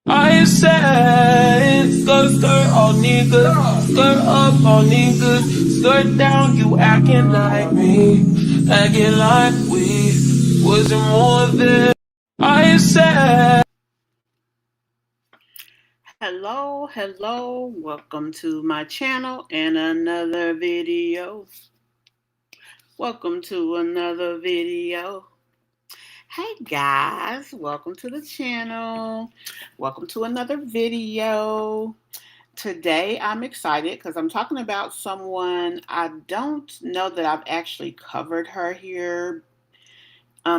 I said, skirt on niggas, skirt up on niggas, skirt down, you acting like me, acting like we wasn't more than. I said. Hello, welcome to my channel and another video. Welcome to another video. Hey guys, welcome to the channel. Welcome to another video. Today I'm excited because I'm talking about someone I don't know that I've actually covered her here.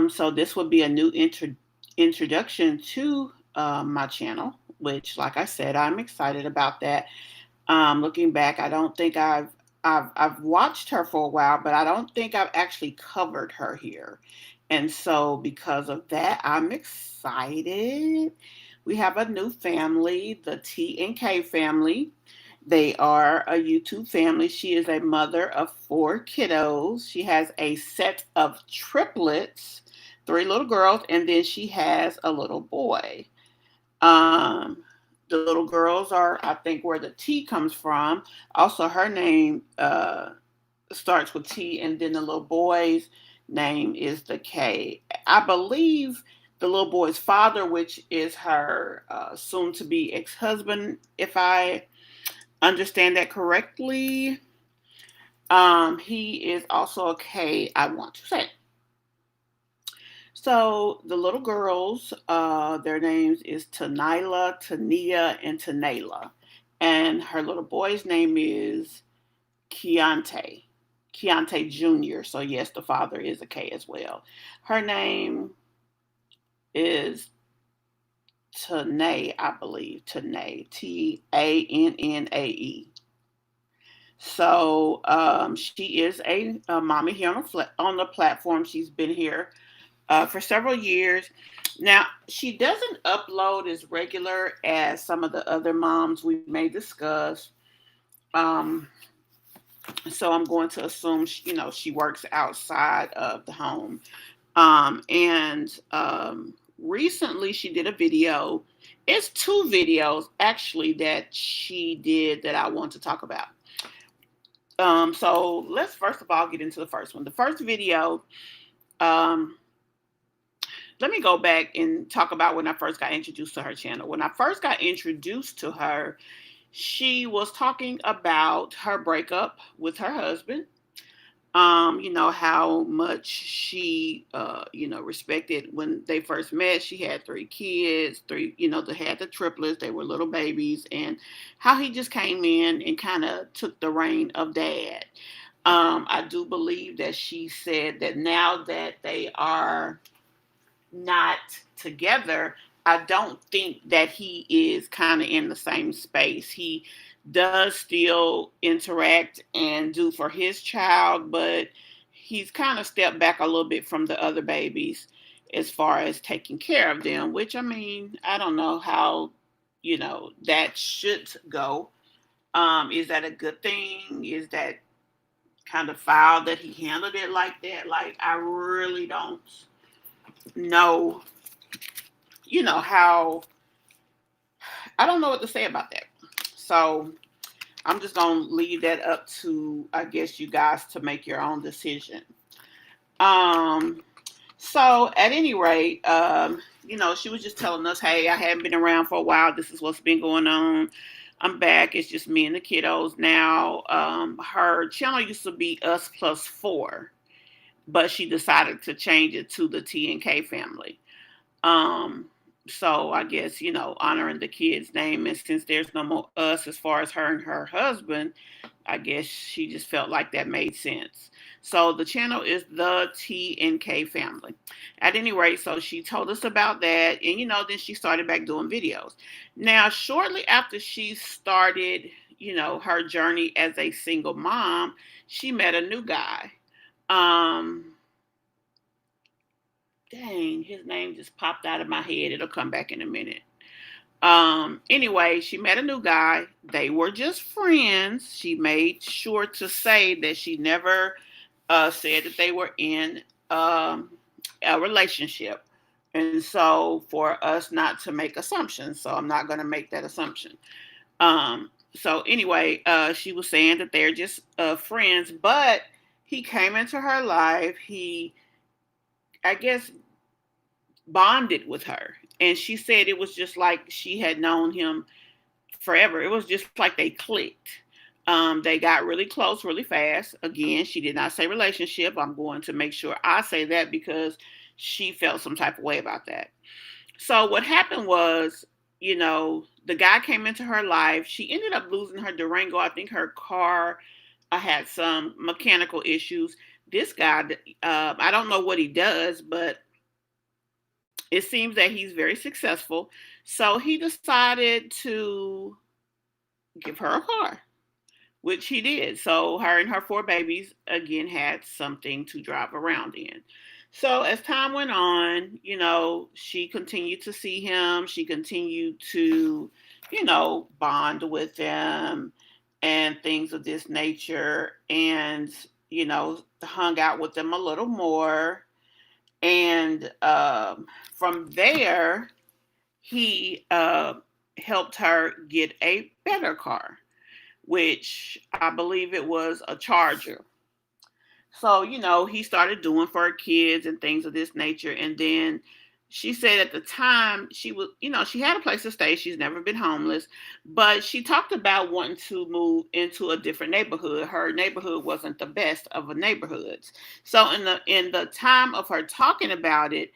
So this would be a new introduction to my channel, which, like I said, I'm excited about that. Looking back, I don't think I've watched her for a while, but I don't think I've actually covered her here. And so because of that, I'm excited. We have a new family, the T and K family. They are a YouTube family. She is a mother of 4 kiddos. She has a set of triplets, 3 little girls, and then she has a little boy. Um, the little girls are, I think, where the T comes from. Also, her name starts with T, and then the little boy's name is the K. I believe the little boy's father, which is her soon to be ex husband, if I understand that correctly, he is also a K, I want to say. So the little girls, their names is Tanila, Tania, and Tanela. And her little boy's name is Keontae. Keontae Jr. So yes, the father is a K as well. Her name is Tanae, I believe. Tanae. Tannae. So she is a mommy here on the platform. She's been here for several years. Now, she doesn't upload as regular as some of the other moms we may discuss. Um, so I'm going to assume, she works outside of the home. And recently she did a video. It's 2 videos actually that she did that I want to talk about. So let's first of all get into the first one. The first video, um, let me go back and talk about when I first got introduced to her channel. When I first got introduced to her, she was talking about her breakup with her husband. How much she, respected when they first met. She had 3 kids, they had the triplets, they were little babies, and how he just came in and kind of took the reign of dad. I do believe that she said that now that they are not together, I don't think that he is kind of in the same space. He does still interact and do for his child, but he's kind of stepped back a little bit from the other babies as far as taking care of them, which, I mean, I don't know how, that should go. Is that a good thing? Is that kind of foul that he handled it like that? Like, I really don't know, how, I don't know what to say about that. So I'm just going to leave that up to, I guess, you guys to make your own decision. Um, so at any rate, she was just telling us, hey, I haven't been around for a while. This is what's been going on. I'm back. It's just me and the kiddos now. Her channel used to be Us Plus 4, but she decided to change it to the T and K family. Um, so I guess, honoring the kid's name. And since there's no more us as far as her and her husband, I guess she just felt like that made sense. So the channel is the T and K family. At any rate, so she told us about that. And, then she started back doing videos. Now, shortly after she started, her journey as a single mom, she met a new guy. Um, Dang, his name just popped out of my head. It'll come back in a minute. Anyway, she met a new guy. They were just friends. She made sure to say that she never said that they were in a relationship. And so for us not to make assumptions, so I'm not going to make that assumption. So anyway, she was saying that they're just friends, but he came into her life. He, I guess, bonded with her. And she said it was just like she had known him forever. It was just like they clicked. They got really close really fast. Again, she did not say relationship. I'm going to make sure I say that because she felt some type of way about that. So what happened was, the guy came into her life. She ended up losing her Durango. I think her car had some mechanical issues. This guy, I don't know what he does, but it seems that he's very successful. So he decided to give her a car, which he did. So her and her four babies again had something to drive around in. So as time went on, she continued to see him. She continued to, bond with him and things of this nature, and hung out with them a little more. And from there, he helped her get a better car, which I believe it was a Charger. So, he started doing for her kids and things of this nature. And then she said at the time she was, she had a place to stay. She's never been homeless, but she talked about wanting to move into a different neighborhood. Her neighborhood wasn't the best of the neighborhoods. So in the time of her talking about it,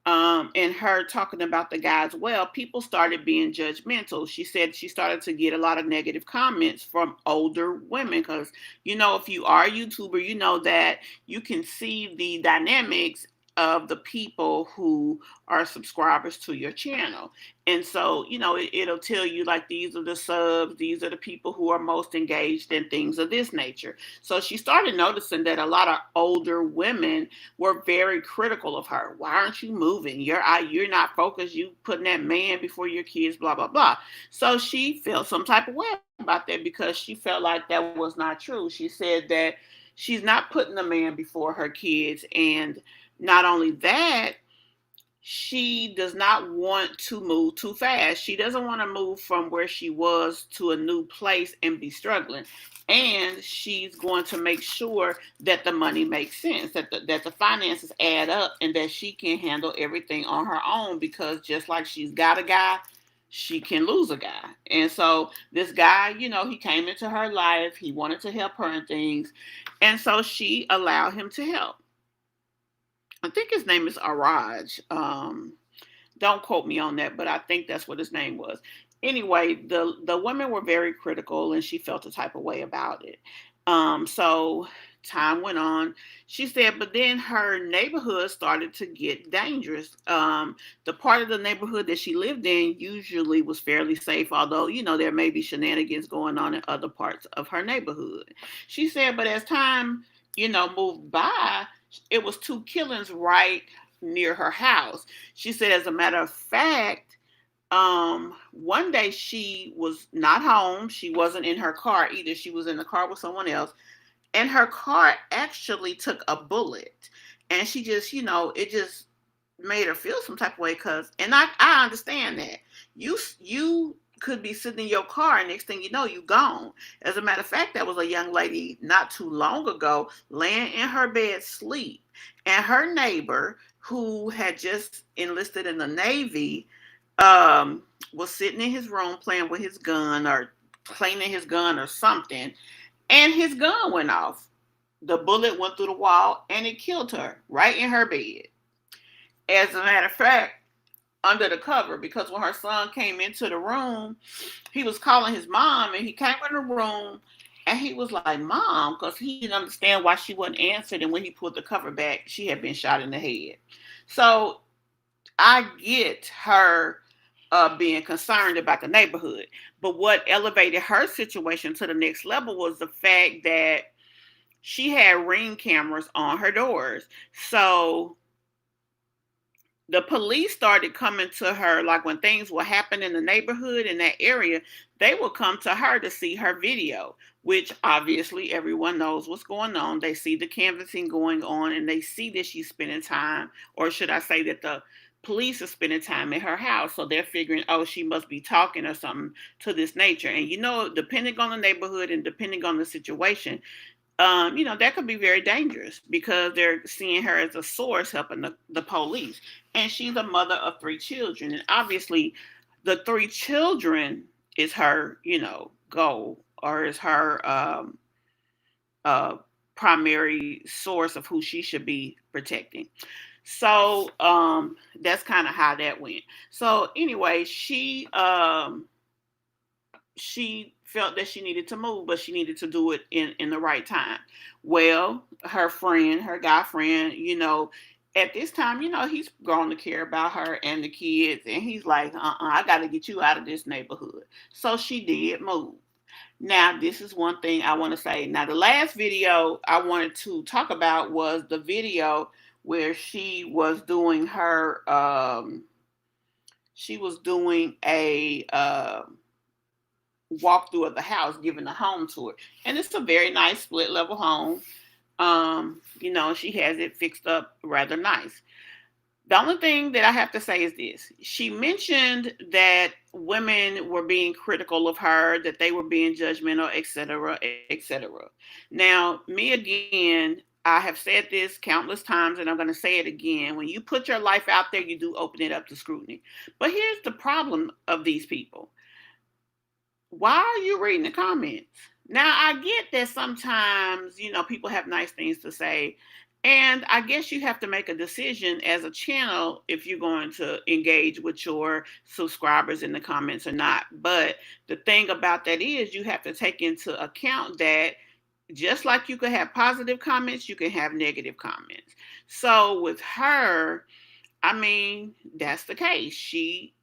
and her talking about the guy as well, people started being judgmental. She said she started to get a lot of negative comments from older women because, if you are a YouTuber, you know that you can see the dynamics of the people who are subscribers to your channel. And so, it'll tell you like these are the subs, these are the people who are most engaged in things of this nature. So she started noticing that a lot of older women were very critical of her. Why aren't you moving? You're not focused. You putting that man before your kids, blah, blah, blah. So she felt some type of way about that because she felt like that was not true. She said that she's not putting the man before her kids. And not only that, she does not want to move too fast. She doesn't want to move from where she was to a new place and be struggling. And she's going to make sure that the money makes sense, that the finances add up, and that she can handle everything on her own because just like she's got a guy, she can lose a guy. And so this guy, he came into her life. He wanted to help her and things. And so she allowed him to help. I think his name is Araj. Don't quote me on that, but I think that's what his name was. Anyway, the women were very critical, and she felt a type of way about it. So time went on. She said, but then her neighborhood started to get dangerous. The part of the neighborhood that she lived in usually was fairly safe, although, there may be shenanigans going on in other parts of her neighborhood. She said, but as time, moved by, it was two killings right near her house. She said, as a matter of fact, one day she was not home. She wasn't in her car either. She was in the car with someone else. And her car actually took a bullet. And she just, it just made her feel some type of way and I understand that. You could be sitting in your car and next thing you know, you gone. As a matter of fact, there was a young lady not too long ago laying in her bed sleep. And her neighbor, who had just enlisted in the Navy, was sitting in his room playing with his gun or cleaning his gun or something. And his gun went off. The bullet went through the wall and it killed her right in her bed. As a matter of fact, under the cover, because when her son came into the room, he was calling his mom, and he came in the room and he was like, Mom, because he didn't understand why she wasn't answered. And when he pulled the cover back, she had been shot in the head. So I get her being concerned about the neighborhood. But what elevated her situation to the next level was the fact that she had Ring cameras on her doors. So the police started coming to her, like when things would happen in the neighborhood in that area, they would come to her to see her video, which obviously everyone knows what's going on. They see the canvassing going on and they see that she's spending time, or should I say that the police are spending time at her house. So they're figuring, oh, she must be talking or something to this nature. And, depending on the neighborhood and depending on the situation, that could be very dangerous because they're seeing her as a source helping the police. And she's a mother of three children. And obviously, the three children is her, goal, or is her uh, primary source of who she should be protecting. So that's kind of how that went. So anyway, she felt that she needed to move, but she needed to do it in the right time. Well, her guy friend, at this time, he's grown to care about her and the kids, and he's like, I got to get you out of this neighborhood. So she did move. Now, this is one thing I want to say. Now, the last video I wanted to talk about was the video where she was doing a walkthrough of the house, giving a home tour. And it's a very nice split level home. She has it fixed up rather nice. The only thing that I have to say is this. She mentioned that women were being critical of her, that they were being judgmental, etc., etc. Now, me again, I have said this countless times, and I'm going to say it again. When you put your life out there, you do open it up to scrutiny. But here's the problem of these people. Why are you reading the comments? Now, I get that sometimes, people have nice things to say. And I guess you have to make a decision as a channel if you're going to engage with your subscribers in the comments or not. But the thing about that is you have to take into account that just like you could have positive comments, you can have negative comments. So with her, that's the case. She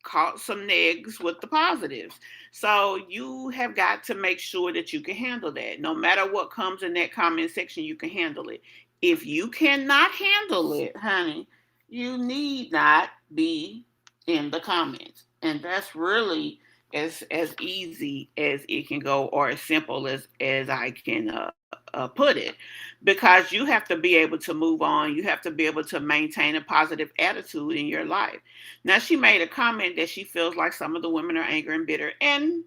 caught some negs with the positives. So you have got to make sure that you can handle that. No matter what comes in that comment section, you can handle it. If you cannot handle it, honey, you need not be in the comments. And that's really as easy as it can go, or as simple as I can put it, because you have to be able to move on. You have to be able to maintain a positive attitude in your life. Now, she made a comment that she feels like some of the women are angry and bitter, and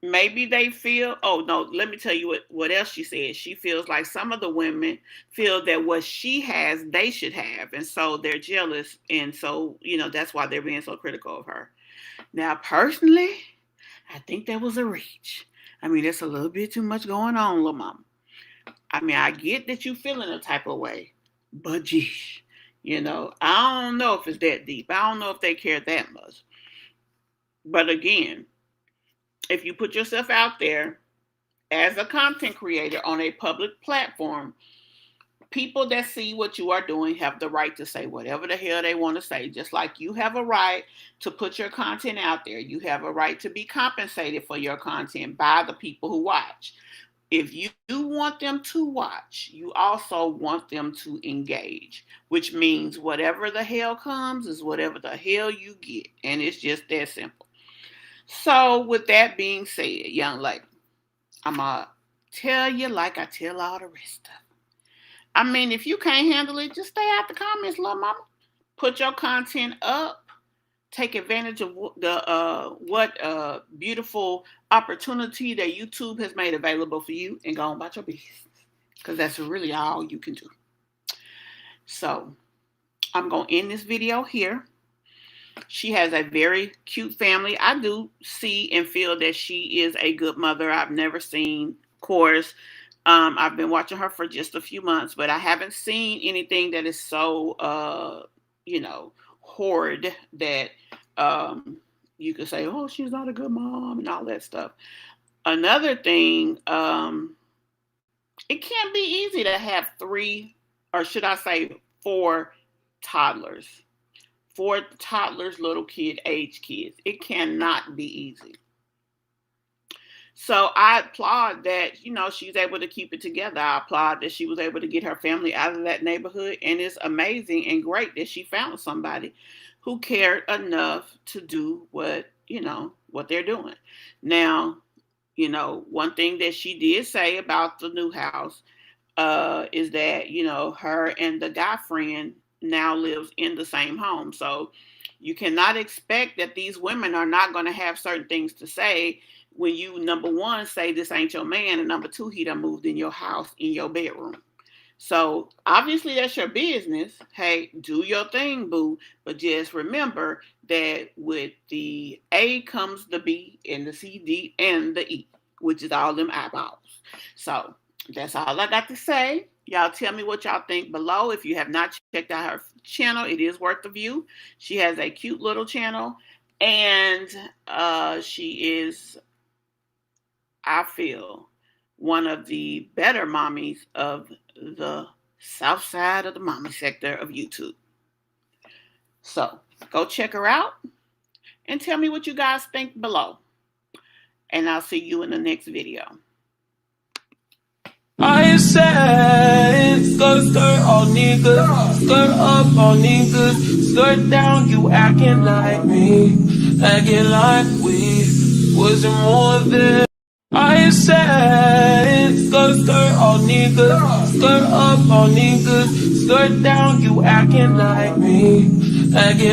maybe they feel, oh no, let me tell you what else she said. She feels like some of the women feel that what she has, they should have, and so they're jealous, and so that's why they're being so critical of her. Now, personally, I think that was a reach. There's a little bit too much going on, little mama. I get that you feeling a type of way, but geez, I don't know if it's that deep. I don't know if they care that much. But again, if you put yourself out there as a content creator on a public platform, people that see what you are doing have the right to say whatever the hell they want to say. Just like you have a right to put your content out there, you have a right to be compensated for your content by the people who watch. If you want them to watch, you also want them to engage, which means whatever the hell comes is whatever the hell you get. And it's just that simple. So with that being said, young lady, I'm going to tell you like I tell all the rest of them. If you can't handle it, just stay out the comments, little mama. Put your content up. Take advantage of what beautiful opportunity that YouTube has made available for you, and go on about your business, because that's really all you can do. So I'm going to end this video here. She has a very cute family. I do see and feel that she is a good mother. I've never seen, of course, I've been watching her for just a few months, but I haven't seen anything that is so, horrid that you could say, oh, she's not a good mom and all that stuff. Another thing, it can be easy to have 3, or should I say 4 toddlers. 4 toddlers, little age kids. It cannot be easy. So I applaud that, she's able to keep it together. I applaud that she was able to get her family out of that neighborhood. And it's amazing and great that she found somebody who cared enough to do what they're doing. Now, one thing that she did say about the new house is that, her and the guy friend now lives in the same home. So you cannot expect that these women are not going to have certain things to say when you, number one, say this ain't your man, and number two, he done moved in your house, in your bedroom. So obviously that's your business. Hey, do your thing, boo. But just remember that with the A comes the B and the C, D, and the E, which is all them eyeballs. So that's all I got to say. Y'all tell me what y'all think below. If you have not checked out her channel, it is worth the view. She has a cute little channel, and she is, I feel, one of the better mommies of the south side of the mommy sector of YouTube. So go check her out and tell me what you guys think below. And I'll see you in the next video. I said, skirt all niggas, skirt up all niggas, skirt down, you acting like me, acting like we wasn't more than. I said, skirt all niggas, skirt up all niggas, skirt down, you acting like me, acting